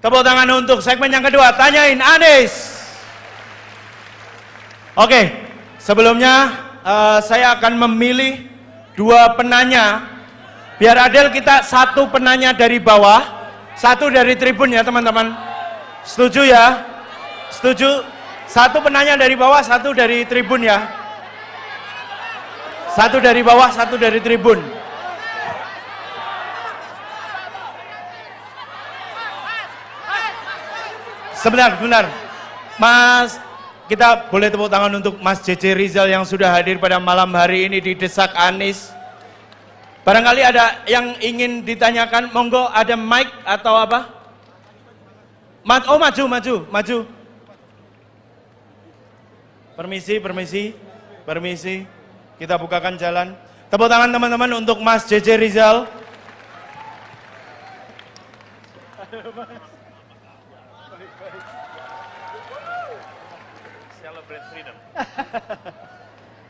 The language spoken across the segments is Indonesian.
Tepuk tangan untuk segmen yang kedua, Tanyain Anies. Oke, sebelumnya saya akan memilih dua penanya. Biar adil kita satu penanya dari bawah, satu dari tribun ya teman-teman. Setuju ya? Setuju? Satu penanya dari bawah, satu dari tribun ya. Satu dari bawah, satu dari tribun. Sebentar. Mas, kita boleh tepuk tangan untuk Mas JJ Rizal yang sudah hadir pada malam hari ini di Desak Anies. Barangkali ada yang ingin ditanyakan, monggo ada mic atau apa? Maju. Permisi. Kita bukakan jalan. Tepuk tangan teman-teman untuk Mas JJ Rizal.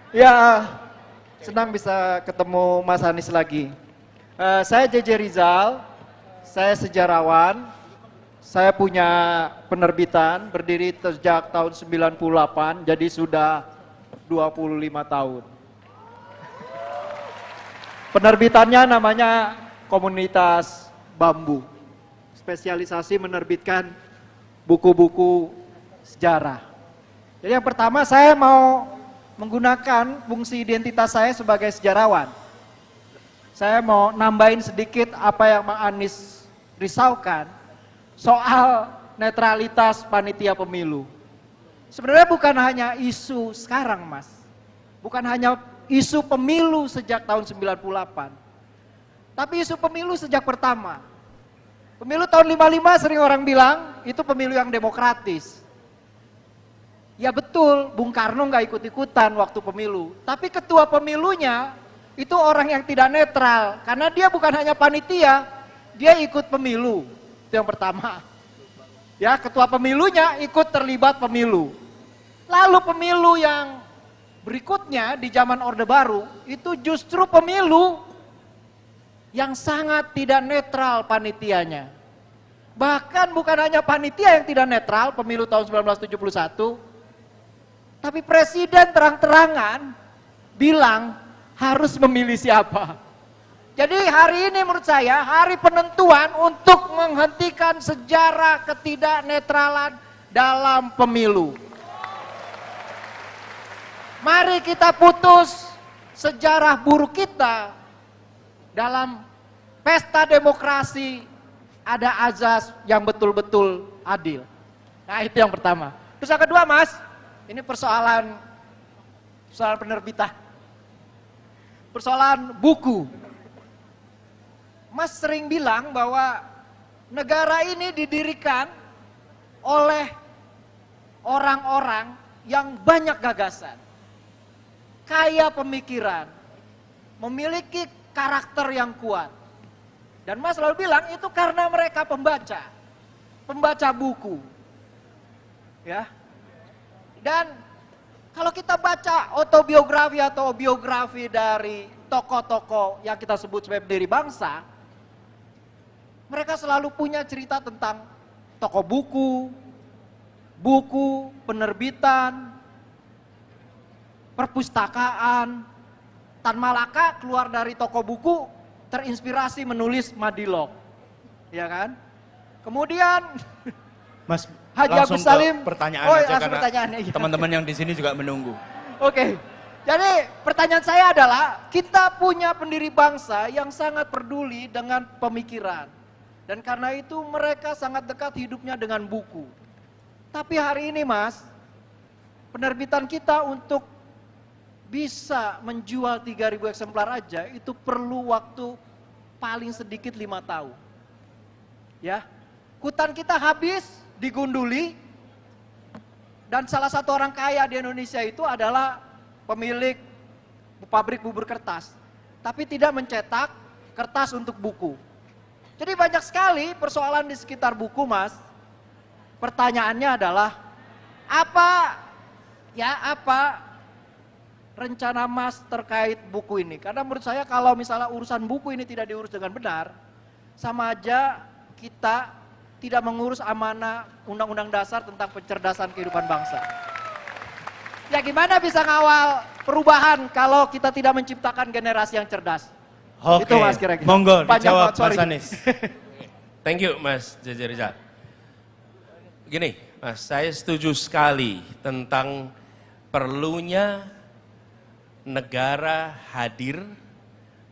Ya, senang bisa ketemu Mas Anies lagi. Saya JJ Rizal, saya sejarawan, saya punya penerbitan berdiri sejak tahun 98, jadi sudah 25 tahun. Penerbitannya namanya Komunitas Bambu, spesialisasi menerbitkan buku-buku sejarah. Jadi yang pertama saya mau menggunakan fungsi identitas saya sebagai sejarawan. Saya mau nambahin sedikit apa yang Mang Anies risaukan soal netralitas panitia pemilu. Sebenarnya bukan hanya isu sekarang Mas, bukan hanya isu pemilu sejak tahun 98, tapi isu pemilu sejak pertama. Pemilu tahun 55 sering orang bilang itu pemilu yang demokratis. Ya betul, Bung Karno nggak ikut-ikutan waktu pemilu. Tapi ketua pemilunya itu orang yang tidak netral. Karena dia bukan hanya panitia, dia ikut pemilu. Itu yang pertama. Ya, ketua pemilunya ikut terlibat pemilu. Lalu pemilu yang berikutnya di zaman Orde Baru, itu justru pemilu yang sangat tidak netral panitianya. Bahkan bukan hanya panitia yang tidak netral, pemilu tahun 1971, tapi presiden terang-terangan bilang harus memilih siapa. Jadi hari ini menurut saya hari penentuan untuk menghentikan sejarah ketidaknetralan dalam pemilu. Mari kita putus sejarah buruk kita dalam pesta demokrasi, ada azas yang betul-betul adil. Nah itu yang pertama. Terus yang kedua Mas, ini persoalan penerbitan, persoalan buku. Mas sering bilang bahwa negara ini didirikan oleh orang-orang yang banyak gagasan, kaya pemikiran, memiliki karakter yang kuat. Dan Mas selalu bilang itu karena mereka pembaca buku. Ya. Dan kalau kita baca autobiografi atau biografi dari tokoh-tokoh yang kita sebut sebagai pendiri bangsa, mereka selalu punya cerita tentang toko buku, penerbitan, perpustakaan. Tan Malaka keluar dari toko buku, terinspirasi menulis Madilog. Ya kan? Kemudian Mas, Haji langsung Agus Salim, ke pertanyaan aja karena iya. teman-teman yang di sini juga menunggu. Oke, jadi pertanyaan saya adalah kita punya pendiri bangsa yang sangat peduli dengan pemikiran. Dan karena itu mereka sangat dekat hidupnya dengan buku. Tapi hari ini Mas, penerbitan kita untuk bisa menjual 3.000 eksemplar aja itu perlu waktu paling sedikit 5 tahun. Ya, kutan kita habis digunduli, dan salah satu orang kaya di Indonesia itu adalah pemilik pabrik bubur kertas, tapi tidak mencetak kertas untuk buku. Jadi banyak sekali persoalan di sekitar buku Mas. Pertanyaannya adalah apa rencana Mas terkait buku ini? Karena menurut saya kalau misalnya urusan buku ini tidak diurus dengan benar, sama aja kita tidak mengurus amanah Undang-Undang Dasar tentang pencerdasan kehidupan bangsa. Ya gimana bisa ngawal perubahan kalau kita tidak menciptakan generasi yang cerdas? Oke, Itu Mas kira-kira. monggo Panjang dijawab banget, sorry. Mas Anies. Thank you Mas Jaja Rizal. Gini Mas, saya setuju sekali tentang perlunya negara hadir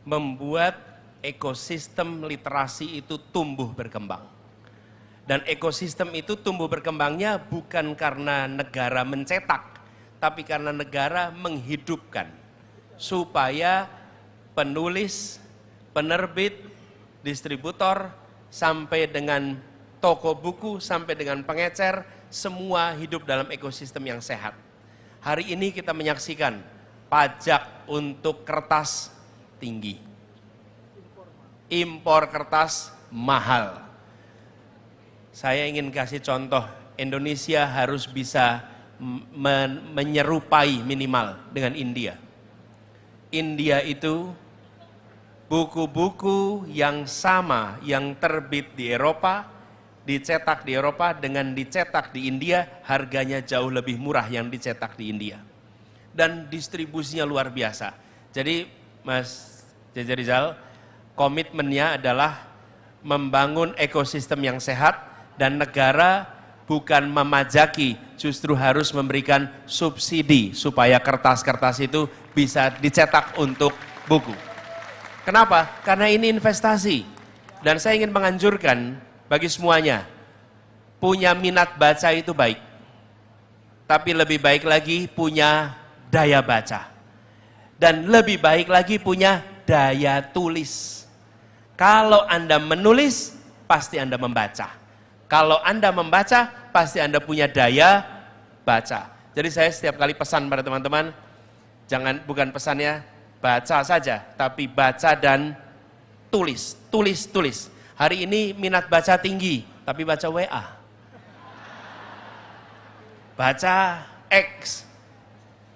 membuat ekosistem literasi itu tumbuh berkembang. Dan ekosistem itu tumbuh berkembangnya bukan karena negara mencetak, tapi karena negara menghidupkan. Supaya penulis, penerbit, distributor, sampai dengan toko buku, sampai dengan pengecer, semua hidup dalam ekosistem yang sehat. Hari ini kita menyaksikan pajak untuk kertas tinggi. Impor kertas mahal. Saya ingin kasih contoh, Indonesia harus bisa menyerupai minimal dengan India. India itu buku-buku yang sama yang terbit di Eropa, dicetak di Eropa dengan dicetak di India, harganya jauh lebih murah yang dicetak di India. Dan distribusinya luar biasa. Jadi Mas Jaja Rizal, komitmennya adalah membangun ekosistem yang sehat dan negara bukan memajaki, justru harus memberikan subsidi supaya kertas-kertas itu bisa dicetak untuk buku. Kenapa? Karena ini investasi. Dan saya ingin menganjurkan bagi semuanya, punya minat baca itu baik. Tapi lebih baik lagi punya daya baca. Dan lebih baik lagi punya daya tulis. Kalau Anda menulis, pasti Anda membaca. Kalau Anda membaca, pasti Anda punya daya baca. Jadi saya setiap kali pesan pada teman-teman, bukan pesannya baca saja, tapi baca dan tulis, tulis. Hari ini minat baca tinggi, tapi baca WA. Baca X.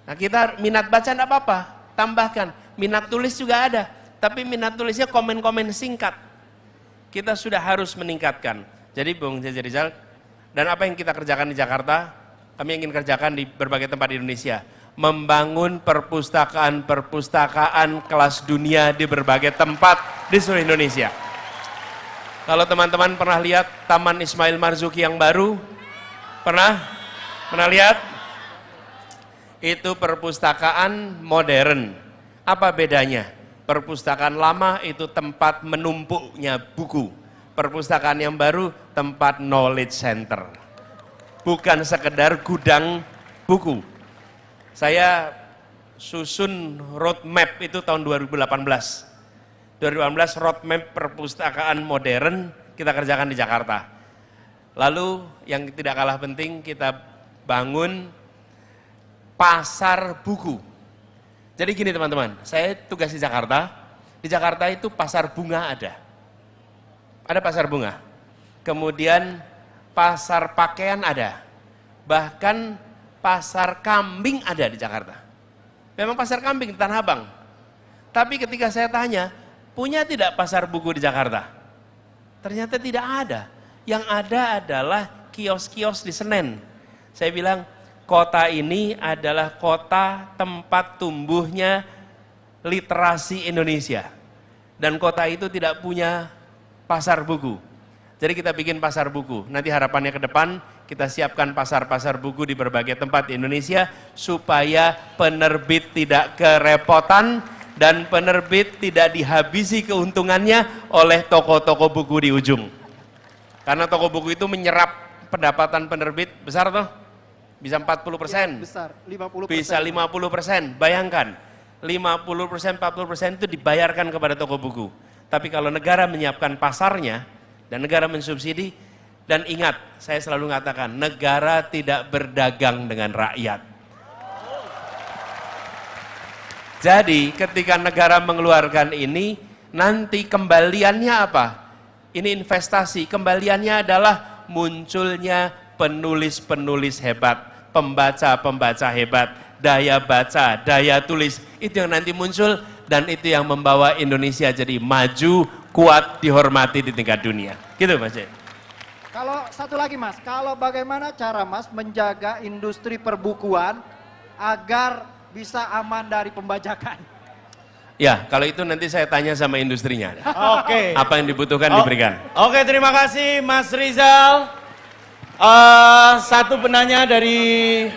Nah kita minat baca enggak apa-apa, tambahkan. Minat tulis juga ada, tapi minat tulisnya komen-komen singkat. Kita sudah harus meningkatkan. Jadi Bung Jaja Rizal, dan apa yang kita kerjakan di Jakarta, kami ingin kerjakan di berbagai tempat di Indonesia. Membangun perpustakaan kelas dunia di berbagai tempat di seluruh Indonesia. Kalau teman-teman pernah lihat Taman Ismail Marzuki yang baru, pernah lihat? Itu perpustakaan modern. Apa bedanya? Perpustakaan lama itu tempat menumpuknya buku. Perpustakaan yang baru tempat knowledge center. Bukan sekedar gudang buku. Saya susun roadmap itu tahun 2018. 2018 roadmap perpustakaan modern kita kerjakan di Jakarta. Lalu yang tidak kalah penting kita bangun pasar buku. Jadi gini teman-teman, saya tugas di Jakarta. Di Jakarta itu pasar bunga ada. Ada pasar bunga. Kemudian pasar pakaian ada. Bahkan pasar kambing ada di Jakarta. Memang pasar kambing di Tanah Abang. Tapi ketika saya tanya, punya tidak pasar buku di Jakarta? Ternyata tidak ada. Yang ada adalah kios-kios di Senen. Saya bilang, kota ini adalah kota tempat tumbuhnya literasi Indonesia. Dan kota itu tidak punya pasar buku. Jadi kita bikin pasar buku. Nanti harapannya ke depan kita siapkan pasar-pasar buku di berbagai tempat di Indonesia supaya penerbit tidak kerepotan dan penerbit tidak dihabisi keuntungannya oleh toko-toko buku di ujung. Karena toko buku itu menyerap pendapatan penerbit besar toh? Bisa 40%. Ya, besar, 50%. Bisa 50%. Bayangkan, 50%, 40% itu dibayarkan kepada toko buku. Tapi kalau negara menyiapkan pasarnya dan negara mensubsidi, dan ingat, saya selalu mengatakan, negara tidak berdagang dengan rakyat. Jadi ketika negara mengeluarkan ini, nanti kembaliannya apa? Ini investasi, kembaliannya adalah munculnya penulis-penulis hebat, pembaca-pembaca hebat, daya baca, daya tulis, itu yang nanti muncul. Dan itu yang membawa Indonesia jadi maju, kuat, dihormati di tingkat dunia. Gitu Mas Jai. Kalau satu lagi Mas, kalau bagaimana cara Mas menjaga industri perbukuan agar bisa aman dari pembajakan? Ya, kalau itu nanti saya tanya sama industrinya. Oke. Apa yang dibutuhkan diberikan. Oke, terima kasih Mas Rizal. Satu penanya dari...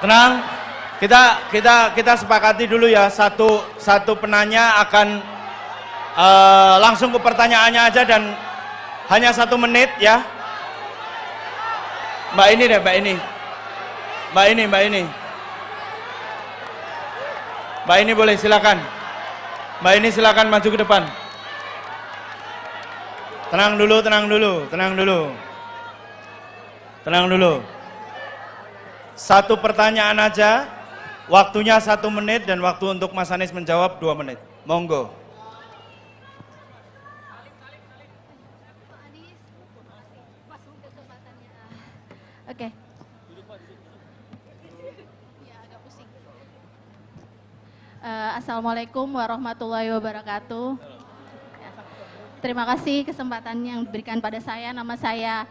Tenang, kita sepakati dulu ya. Satu penanya akan langsung ke pertanyaannya aja dan hanya 1 menit ya. Mbak ini deh, Mbak ini. Mbak ini boleh silakan. Mbak ini silakan maju ke depan. Tenang dulu. Satu pertanyaan aja. Waktunya 1 menit dan waktu untuk Mas Anies menjawab 2 menit. Monggo. Oke. Assalamualaikum warahmatullahi wabarakatuh. Terima kasih kesempatan yang diberikan pada saya. Nama saya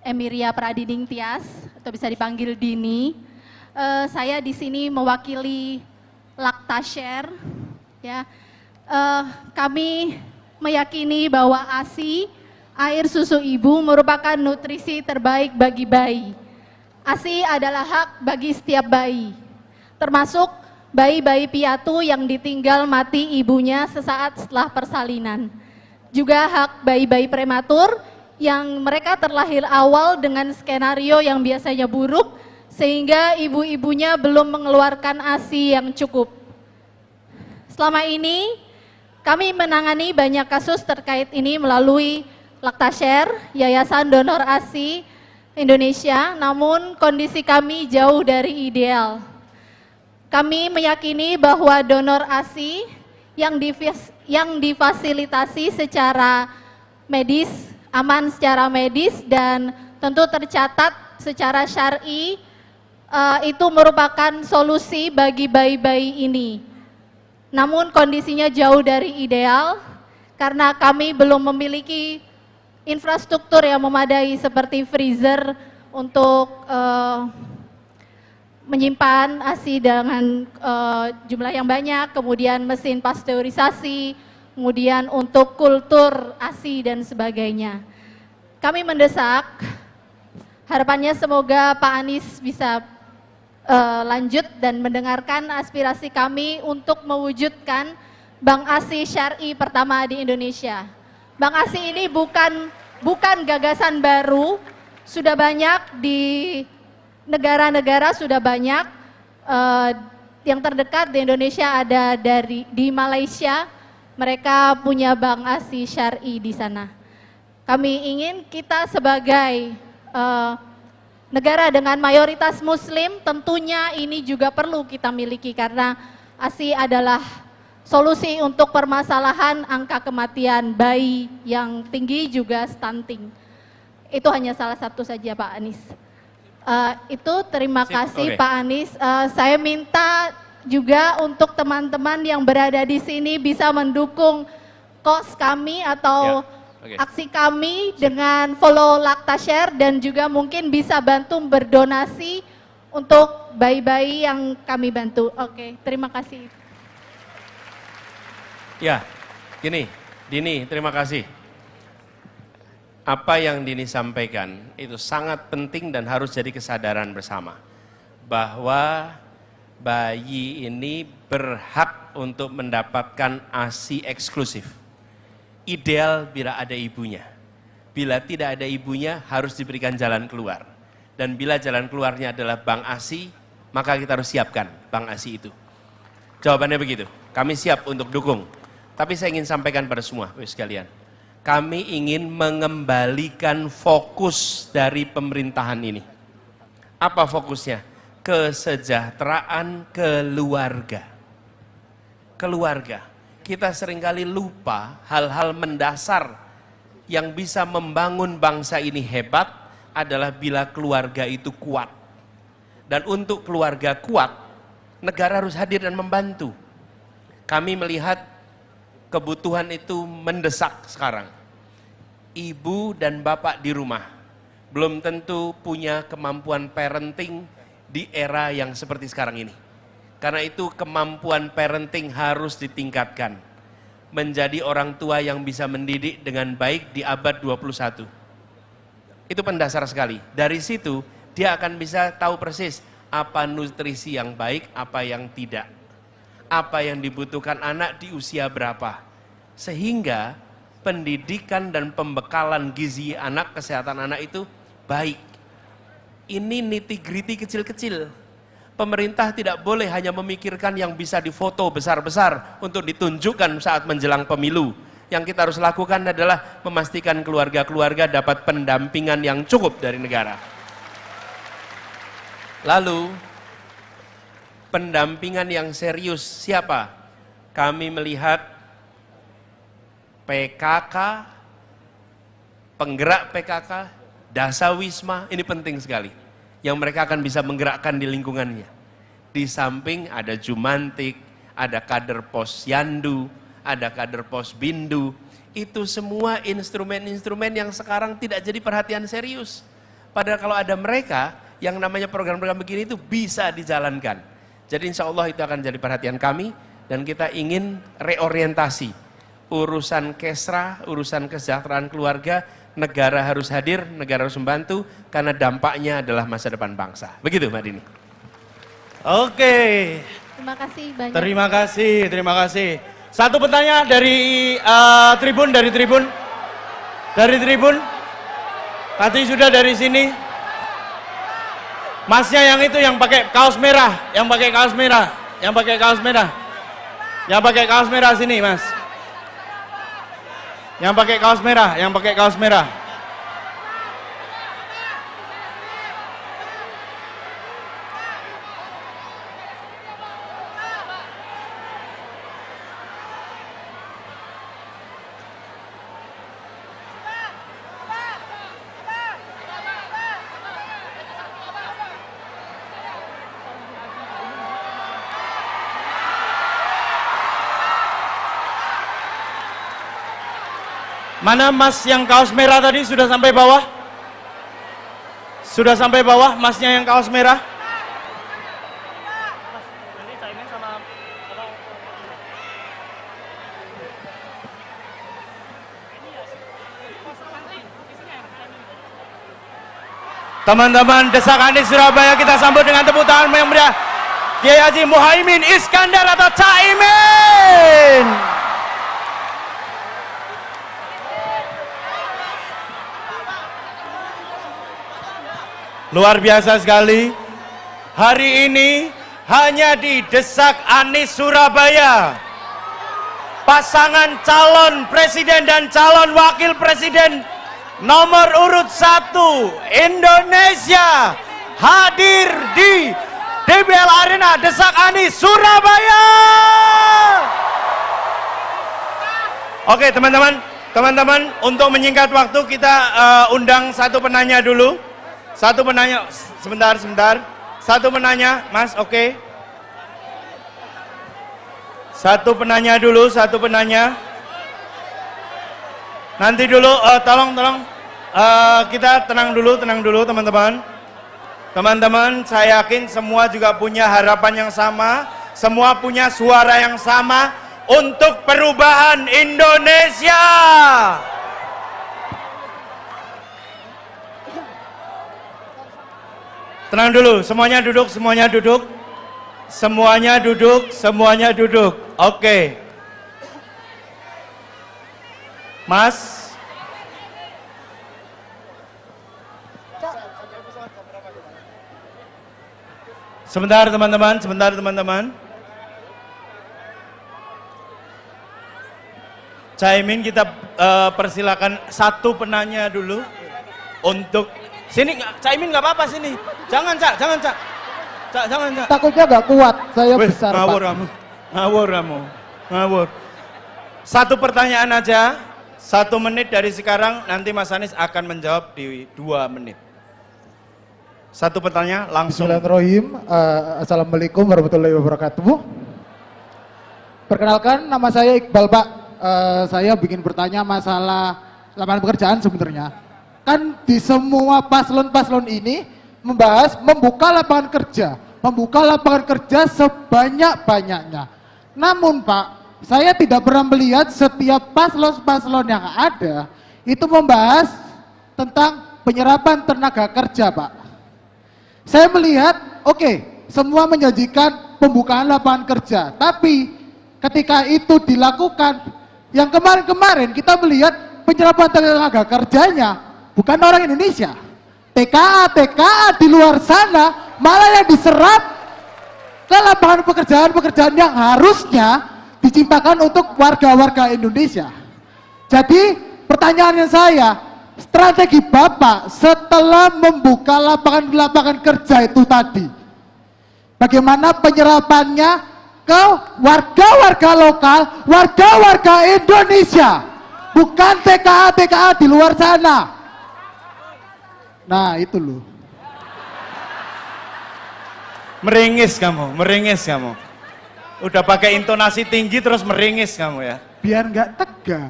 Emiria Pradiding Tias, atau bisa dipanggil Dini. Saya di sini mewakili Lactashare. Ya, kami meyakini bahwa ASI, air susu ibu, merupakan nutrisi terbaik bagi bayi. ASI adalah hak bagi setiap bayi, termasuk bayi-bayi piatu yang ditinggal mati ibunya sesaat setelah persalinan. Juga hak bayi-bayi prematur yang mereka terlahir awal dengan skenario yang biasanya buruk, sehingga ibu-ibunya belum mengeluarkan ASI yang cukup. Selama ini, kami menangani banyak kasus terkait ini melalui Lactashare, Yayasan Donor ASI Indonesia, namun kondisi kami jauh dari ideal. Kami meyakini bahwa donor ASI yang difasilitasi secara medis, aman secara medis dan tentu tercatat secara syar'i, itu merupakan solusi bagi bayi-bayi ini. Namun kondisinya jauh dari ideal karena kami belum memiliki infrastruktur yang memadai seperti freezer untuk menyimpan ASI dengan jumlah yang banyak, kemudian mesin pasteurisasi, kemudian untuk kultur ASI dan sebagainya. Kami mendesak, harapannya semoga Pak Anies bisa lanjut dan mendengarkan aspirasi kami untuk mewujudkan Bank ASI Syar'i pertama di Indonesia. Bank ASI ini bukan gagasan baru, sudah banyak di negara-negara, sudah banyak. Yang terdekat di Indonesia ada di Malaysia, mereka punya Bank ASI Syar'i di sana. Kami ingin kita sebagai negara dengan mayoritas Muslim, tentunya ini juga perlu kita miliki karena ASI adalah solusi untuk permasalahan angka kematian bayi yang tinggi juga stunting. Itu hanya salah satu saja Pak Anies. Terima kasih Pak Anies. Saya minta juga untuk teman-teman yang berada di sini bisa mendukung kos kami atau aksi kami dengan follow Lactashare dan juga mungkin bisa bantu berdonasi untuk bayi-bayi yang kami bantu. Oke, terima kasih. Ya, gini, Dini, terima kasih. Apa yang Dini sampaikan itu sangat penting dan harus jadi kesadaran bersama. Bahwa bayi ini berhak untuk mendapatkan ASI eksklusif. Ideal bila ada ibunya. Bila tidak ada ibunya harus diberikan jalan keluar. Dan bila jalan keluarnya adalah Bank ASI, maka kita harus siapkan Bank ASI itu. Jawabannya begitu, kami siap untuk dukung. Tapi saya ingin sampaikan pada semua sekalian. Kami ingin mengembalikan fokus dari pemerintahan ini. Apa fokusnya? Kesejahteraan keluarga. Keluarga. Kita seringkali lupa hal-hal mendasar yang bisa membangun bangsa ini hebat adalah bila keluarga itu kuat. Dan untuk keluarga kuat, negara harus hadir dan membantu. Kami melihat kebutuhan itu mendesak sekarang. Ibu dan bapak di rumah belum tentu punya kemampuan parenting di era yang seperti sekarang ini. Karena itu kemampuan parenting harus ditingkatkan. Menjadi orang tua yang bisa mendidik dengan baik di abad 21. Itu pendasar sekali. Dari situ dia akan bisa tahu persis apa nutrisi yang baik, apa yang tidak. Apa yang dibutuhkan anak di usia berapa. Sehingga pendidikan dan pembekalan gizi anak, kesehatan anak itu baik. Ini nitty-gritty kecil-kecil. Pemerintah tidak boleh hanya memikirkan yang bisa difoto besar-besar untuk ditunjukkan saat menjelang pemilu. Yang kita harus lakukan adalah memastikan keluarga-keluarga dapat pendampingan yang cukup dari negara. Lalu, pendampingan yang serius siapa? Kami melihat PKK, penggerak PKK, Dasawisma, ini penting sekali. Yang mereka akan bisa menggerakkan di lingkungannya. Di samping ada Jumantik, ada kader Posyandu, ada kader Posbindu. Itu semua instrumen-instrumen yang sekarang tidak jadi perhatian serius. Padahal kalau ada mereka, yang namanya program-program begini itu bisa dijalankan. Jadi insya Allah itu akan jadi perhatian kami, dan kita ingin reorientasi. Urusan kesra, urusan kesejahteraan keluarga, negara harus hadir, negara harus membantu, karena dampaknya adalah masa depan bangsa. Begitu Mbak Dini. Oke. Terima kasih banyak. Terima kasih. Satu pertanyaan dari tribun. Dari tribun. Tadi sudah dari sini. Masnya yang itu yang pakai kaos merah, yang pakai kaos merah sini, Mas. Yang pakai kaos merah. Mana Mas yang kaos merah tadi sudah sampai bawah? Sudah sampai bawah Masnya yang kaos merah? Teman-teman Desak Anies Surabaya, kita sambut dengan tepuk tangan yang meriah Kiai Haji Muhaimin Iskandar atau Caimin. Luar biasa sekali. Hari ini hanya di Desak Anies Surabaya, pasangan calon presiden dan calon wakil presiden nomor urut 1 Indonesia hadir di DBL Arena Desak Anies Surabaya. Oke teman-teman, untuk menyingkat waktu kita undang satu penanya dulu. Satu penanya, sebentar. Satu penanya, Mas, oke. Satu penanya dulu. Nanti dulu, tolong. Kita tenang dulu teman-teman. Teman-teman, saya yakin semua juga punya harapan yang sama. Semua punya suara yang sama untuk perubahan Indonesia. Tenang dulu, semuanya duduk. Oke. Mas. Sebentar teman-teman. Caimin kita persilakan satu penanya dulu untuk sini. Caimin nggak apa-apa sini. Jangan Cak. Takutnya nggak kuat, saya besar ngawur kamu. Satu pertanyaan aja, 1 menit dari sekarang, nanti Mas Anies akan menjawab di 2 menit. Satu pertanyaan langsung. Bismillahirrahmanirrahim. Assalamualaikum warahmatullahi wabarakatuh. Perkenalkan, nama saya Iqbal Pak. saya bikin bertanya masalah lapangan pekerjaan sebenarnya. Kan di semua paslon-paslon ini membahas membuka lapangan kerja sebanyak-banyaknya. Namun Pak, saya tidak pernah melihat setiap paslon-paslon yang ada itu membahas tentang penyerapan tenaga kerja, Pak. Saya melihat, oke, semua menjanjikan pembukaan lapangan kerja, tapi ketika itu dilakukan, yang kemarin-kemarin kita melihat penyerapan tenaga kerjanya bukan orang Indonesia. TKA di luar sana malah yang diserap ke lapangan pekerjaan yang harusnya diciptakan untuk warga-warga Indonesia. Jadi pertanyaannya saya, strategi Bapak setelah membuka lapangan kerja itu tadi, bagaimana penyerapannya ke warga-warga lokal, warga-warga Indonesia, bukan TKA di luar sana. Nah itu loh. Meringis kamu. Udah pakai intonasi tinggi terus meringis kamu ya. Biar nggak tegang.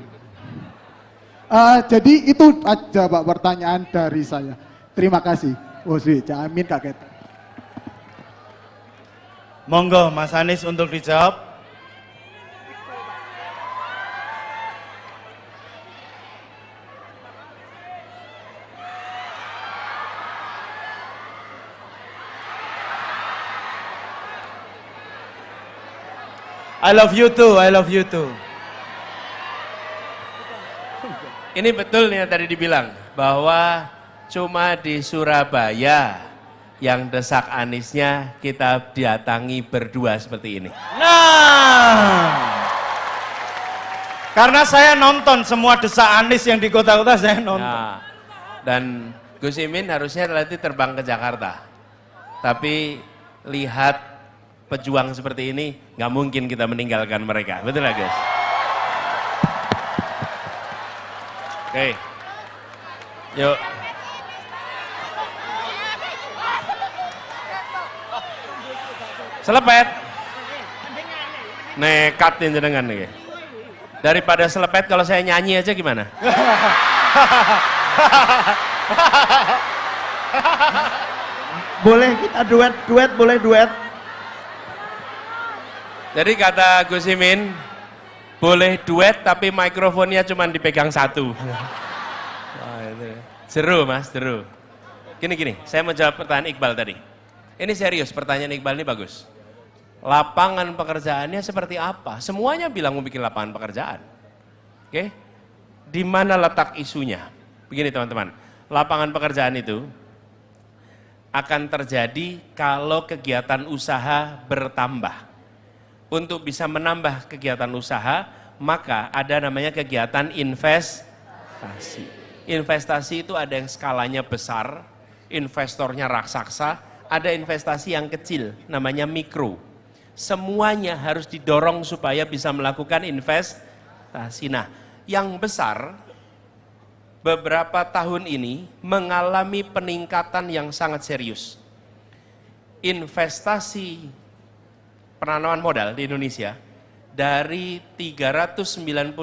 Jadi itu aja Pak pertanyaan dari saya. Terima kasih. Oh sih, Cak Amin kaget. Monggo Mas Anies untuk dijawab. I love you too. Ini betul nih yang tadi dibilang, bahwa cuma di Surabaya yang desak Aniesnya kita datangi berdua seperti ini. Nah, karena saya nonton semua desak Anies yang di kota-kota saya nonton. Nah, dan Gus Imin harusnya nanti terbang ke Jakarta. Tapi lihat pejuang seperti ini, nggak mungkin kita meninggalkan mereka. Betul nggak guys? Oke, yuk. Selepet. Nekatin jenengan nih. Daripada selepet, kalau saya nyanyi aja gimana? Boleh kita duet, boleh duet. Jadi kata Gus Imin, boleh duet tapi mikrofonnya cuma dipegang satu. Wah, itu. Seru mas, seru. Gini, saya mau jawab pertanyaan Iqbal tadi. Ini serius, pertanyaan Iqbal ini bagus. Lapangan pekerjaannya seperti apa? Semuanya bilang mau bikin lapangan pekerjaan. Oke? Di mana letak isunya? Begini teman-teman, lapangan pekerjaan itu akan terjadi kalau kegiatan usaha bertambah. Untuk bisa menambah kegiatan usaha, maka ada namanya kegiatan investasi. Investasi itu ada yang skalanya besar, investornya raksasa, ada investasi yang kecil, namanya mikro. Semuanya harus didorong supaya bisa melakukan investasi. Nah, yang besar beberapa tahun ini mengalami peningkatan yang sangat serius. Investasi penanaman modal di Indonesia dari 399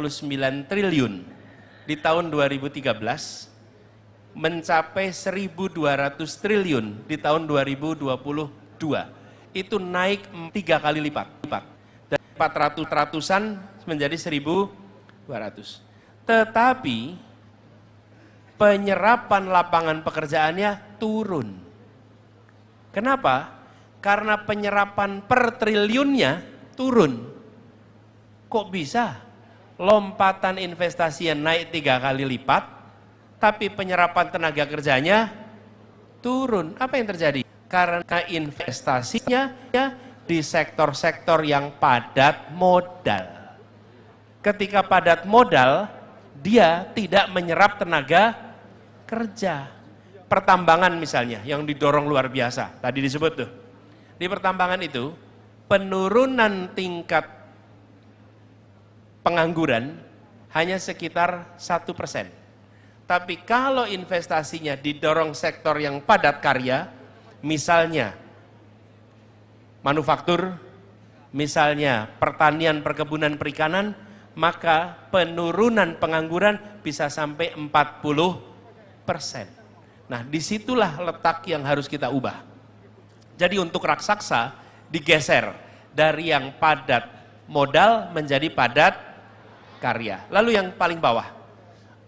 triliun di tahun 2013 mencapai 1.200 triliun di tahun 2022. Itu naik 3 kali lipat. Dari 400-ratusan menjadi 1.200. Tetapi penyerapan lapangan pekerjaannya turun. Kenapa? Karena penyerapan per triliunnya turun. Kok bisa? Lompatan investasi yang naik 3 kali lipat, tapi penyerapan tenaga kerjanya turun. Apa yang terjadi? Karena investasinya di sektor-sektor yang padat modal. Ketika padat modal, dia tidak menyerap tenaga kerja. Pertambangan misalnya, yang didorong luar biasa. Tadi disebut tuh. Di pertambangan itu, penurunan tingkat pengangguran hanya sekitar 1%. Tapi kalau investasinya didorong sektor yang padat karya, misalnya manufaktur, misalnya pertanian, perkebunan, perikanan, maka penurunan pengangguran bisa sampai 40%. Nah, disitulah letak yang harus kita ubah. Jadi untuk raksasa digeser dari yang padat modal menjadi padat karya. Lalu yang paling bawah,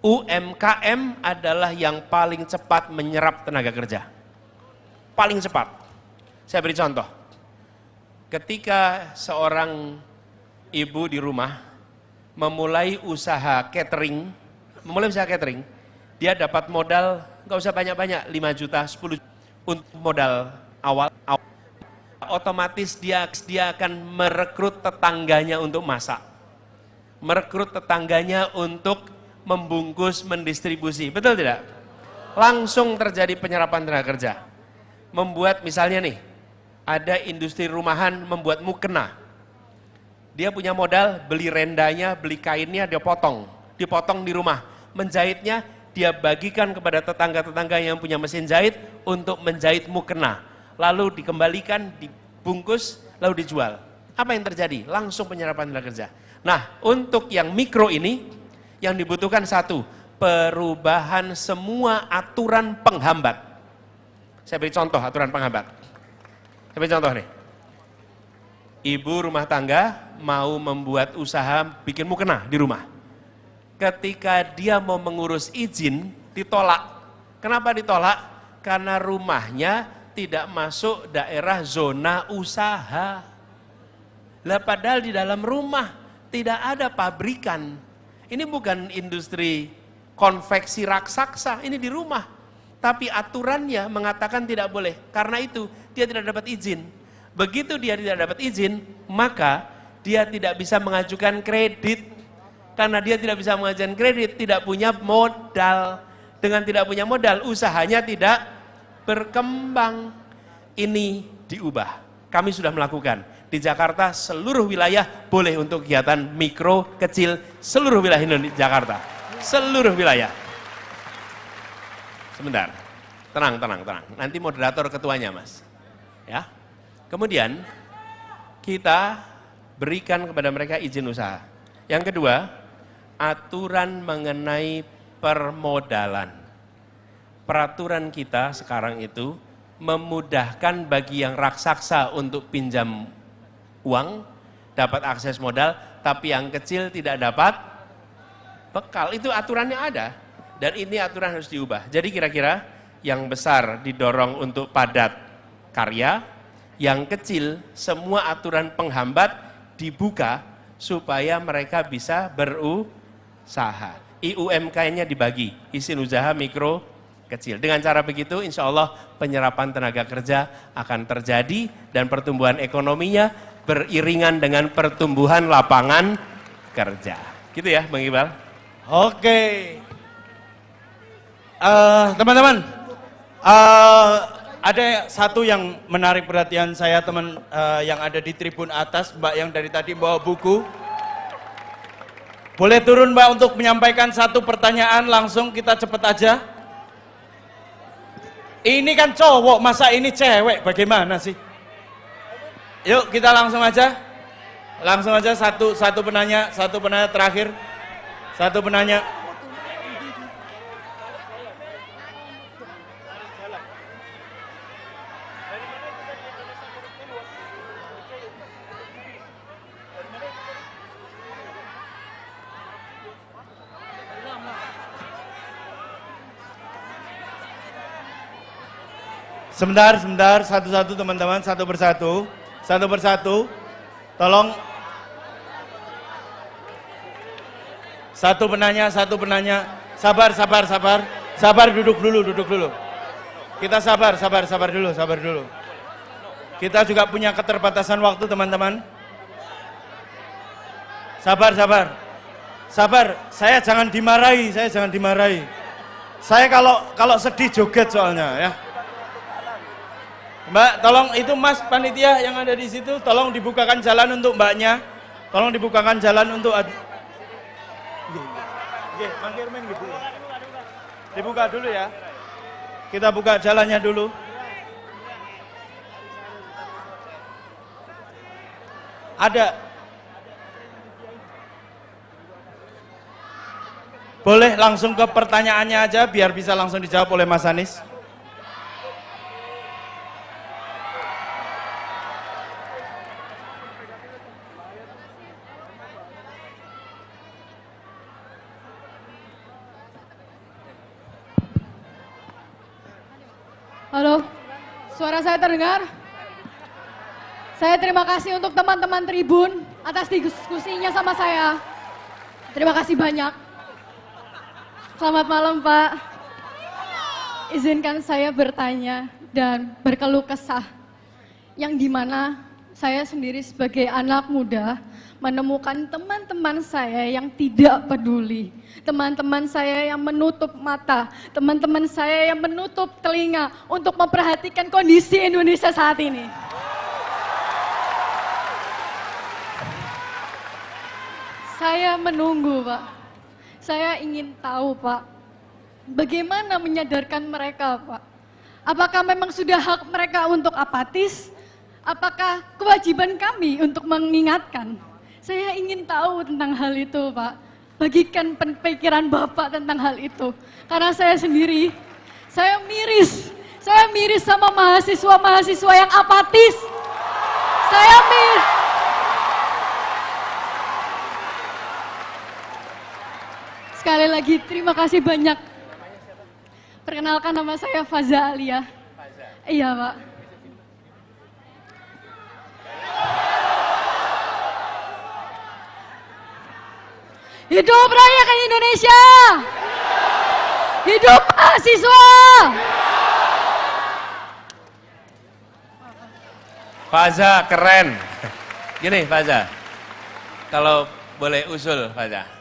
UMKM adalah yang paling cepat menyerap tenaga kerja. Paling cepat. Saya beri contoh. Ketika seorang ibu di rumah memulai usaha catering, dia dapat modal nggak usah banyak-banyak, 5 juta, 10 juta untuk modal awal. Otomatis dia akan merekrut tetangganya untuk masak. Merekrut tetangganya untuk membungkus, mendistribusi. Betul tidak? Langsung terjadi penyerapan tenaga kerja. Membuat misalnya nih, ada industri rumahan membuat mukena. Dia punya modal, beli rendanya, beli kainnya, dia dipotong di rumah. Menjahitnya, dia bagikan kepada tetangga-tetangga yang punya mesin jahit untuk menjahit mukena. Lalu dikembalikan, dibungkus, lalu dijual. Apa yang terjadi? Langsung penyerapan tenaga kerja. Nah, untuk yang mikro ini, yang dibutuhkan satu, perubahan semua aturan penghambat. Saya beri contoh aturan penghambat. Saya beri contoh nih. Ibu rumah tangga mau membuat usaha bikin mukena di rumah. Ketika dia mau mengurus izin, ditolak. Kenapa ditolak? Karena rumahnya tidak masuk daerah zona usaha. Lah padahal di dalam rumah tidak ada pabrikan. Ini bukan industri konveksi raksasa, ini di rumah. Tapi aturannya mengatakan tidak boleh. Karena itu dia tidak dapat izin. Begitu dia tidak dapat izin, maka dia tidak bisa mengajukan kredit. Karena dia tidak bisa mengajukan kredit, tidak punya modal. Dengan tidak punya modal, usahanya tidak berkembang. Ini diubah. Kami sudah melakukan. Di Jakarta seluruh wilayah boleh untuk kegiatan mikro, kecil, seluruh wilayah Indonesia, Jakarta. Seluruh wilayah. Sebentar, tenang. Nanti moderator ketuanya, Mas. Ya. Kemudian kita berikan kepada mereka izin usaha. Yang kedua, aturan mengenai permodalan. Peraturan kita sekarang itu memudahkan bagi yang raksasa untuk pinjam uang, dapat akses modal, tapi yang kecil tidak dapat bekal. Itu aturannya ada. Dan ini aturan harus diubah. Jadi kira-kira yang besar didorong untuk padat karya, yang kecil semua aturan penghambat dibuka supaya mereka bisa berusaha. IUMK-nya dibagi, izin usaha mikro kecil. Dengan cara begitu insya Allah penyerapan tenaga kerja akan terjadi dan pertumbuhan ekonominya beriringan dengan pertumbuhan lapangan kerja. Gitu ya Bang Iqbal? Oke. Teman-teman, ada satu yang menarik perhatian saya teman yang ada di tribun atas, Mbak yang dari tadi bawa buku. Boleh turun Mbak untuk menyampaikan satu pertanyaan langsung, kita cepet aja. Ini kan cowok, masa ini cewek, bagaimana sih? Yuk kita langsung aja. Langsung aja satu penanya terakhir. Satu penanya. Sebentar, satu-satu teman-teman, satu persatu, tolong. Satu penanya, sabar, duduk dulu. Kita sabar dulu. Kita juga punya keterbatasan waktu teman-teman. Sabar, saya jangan dimarahi. Saya kalau sedih joget soalnya ya. Mbak, tolong itu Mas panitia yang ada di situ, tolong dibukakan jalan untuk Mbaknya. Tolong dibukakan jalan untuk dibuka dulu ya. Kita buka jalannya dulu. Ada. Boleh langsung ke pertanyaannya aja biar bisa langsung dijawab oleh Mas Anies. Halo, suara saya terdengar? Saya terima kasih untuk teman-teman Tribun atas diskusinya sama saya. Terima kasih banyak. Selamat malam Pak. Izinkan saya bertanya dan berkeluh kesah. Yang dimana saya sendiri sebagai anak muda menemukan teman-teman saya yang tidak peduli. Teman-teman saya yang menutup mata, teman-teman saya yang menutup telinga untuk memperhatikan kondisi Indonesia saat ini. Saya menunggu, Pak. Saya ingin tahu, Pak, bagaimana menyadarkan mereka, Pak. Apakah memang sudah hak mereka untuk apatis? Apakah kewajiban kami untuk mengingatkan? Saya ingin tahu tentang hal itu, Pak. Bagikan pikiran Bapak tentang hal itu. Karena saya sendiri, saya miris sama mahasiswa-mahasiswa yang apatis. Saya miris. Sekali lagi, terima kasih banyak. Perkenalkan nama saya Faza Alia. Iya, Pak. Hidup rakyat Indonesia! Hidup mahasiswa! Faza keren. Gini Faza, kalau boleh usul Faza.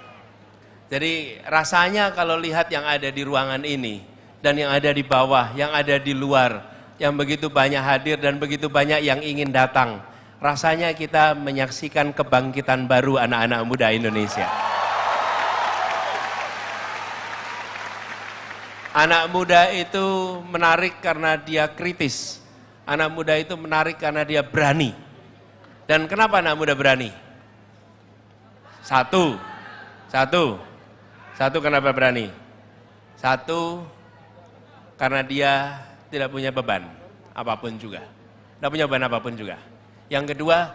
Jadi rasanya kalau lihat yang ada di ruangan ini dan yang ada di bawah, yang ada di luar, yang begitu banyak hadir dan begitu banyak yang ingin datang, rasanya kita menyaksikan kebangkitan baru anak-anak muda Indonesia. Anak muda itu menarik karena dia kritis. Anak muda itu menarik karena dia berani. Dan kenapa anak muda berani? Satu kenapa berani? Satu, karena dia tidak punya beban apapun juga. Tidak punya beban apapun juga. Yang kedua,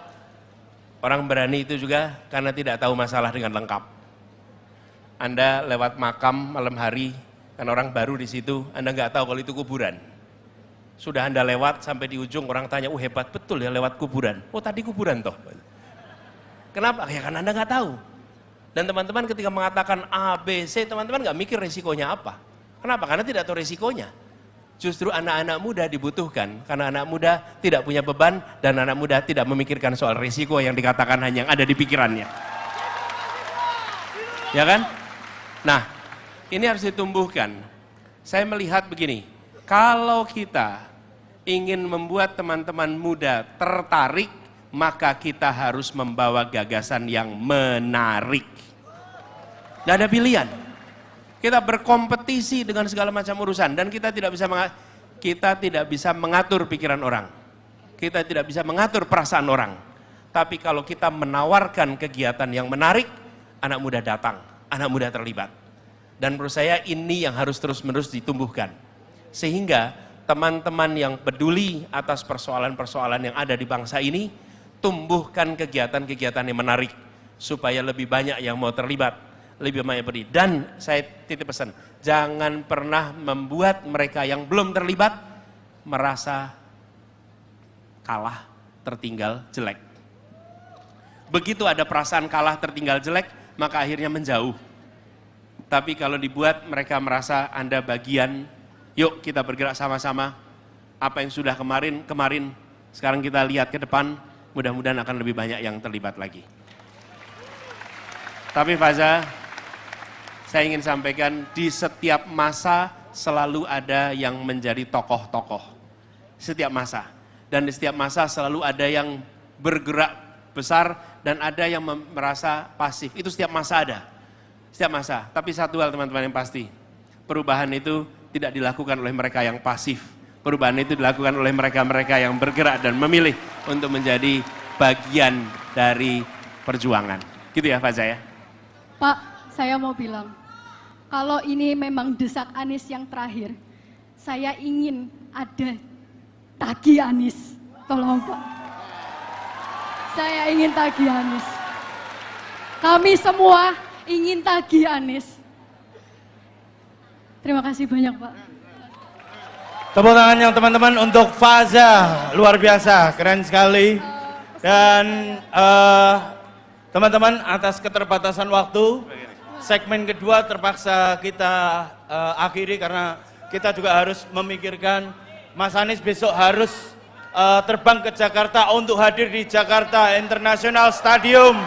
orang berani itu juga karena tidak tahu masalah dengan lengkap. Anda lewat makam malam hari, kan orang baru di situ, Anda nggak tahu kalau itu kuburan. Sudah Anda lewat sampai di ujung, orang tanya, hebat betul ya lewat kuburan. Oh tadi kuburan toh. Kenapa? Ya karena Anda nggak tahu. Dan teman-teman ketika mengatakan A, B, C, teman-teman nggak mikir resikonya apa. Kenapa? Karena tidak tahu resikonya. Justru anak-anak muda dibutuhkan, karena anak muda tidak punya beban, dan anak muda tidak memikirkan soal resiko yang dikatakan hanya yang ada di pikirannya. Ya kan? Nah, ini harus ditumbuhkan. Saya melihat begini, kalau kita ingin membuat teman-teman muda tertarik, maka kita harus membawa gagasan yang menarik. Tidak ada pilihan. Kita berkompetisi dengan segala macam urusan dan kita tidak bisa mengatur pikiran orang. Kita tidak bisa mengatur perasaan orang. Tapi kalau kita menawarkan kegiatan yang menarik, anak muda datang, anak muda terlibat. Dan menurut saya ini yang harus terus-menerus ditumbuhkan. Sehingga teman-teman yang peduli atas persoalan-persoalan yang ada di bangsa ini, tumbuhkan kegiatan-kegiatan yang menarik supaya lebih banyak yang mau terlibat, lebih banyak berdiri. Dan saya titip pesan, jangan pernah membuat mereka yang belum terlibat merasa kalah, tertinggal, jelek. Begitu ada perasaan kalah, tertinggal, jelek, maka akhirnya menjauh. Tapi kalau dibuat mereka merasa Anda bagian, yuk kita bergerak sama-sama. Apa yang sudah kemarin, sekarang kita lihat ke depan, mudah-mudahan akan lebih banyak yang terlibat lagi. Tapi Faza, saya ingin sampaikan di setiap masa selalu ada yang menjadi tokoh-tokoh. Setiap masa. Dan di setiap masa selalu ada yang bergerak besar dan ada yang merasa pasif. Itu setiap masa ada. Setiap masa. Tapi satu hal teman-teman yang pasti, perubahan itu tidak dilakukan oleh mereka yang pasif. Perubahan itu dilakukan oleh mereka-mereka yang bergerak dan memilih untuk menjadi bagian dari perjuangan. Gitu ya Faza ya? Pak, saya mau bilang, kalau ini memang desak Anies yang terakhir, saya ingin ada tagih Anies. Tolong Pak. Saya ingin tagih Anies. Kami semua ingin tagih Anies. Terima kasih banyak Pak. Tepuk tangan yang teman-teman untuk Faza, luar biasa, keren sekali. Dan teman-teman atas keterbatasan waktu, segmen kedua terpaksa kita akhiri karena kita juga harus memikirkan Mas Anies besok harus terbang ke Jakarta untuk hadir di Jakarta International Stadium.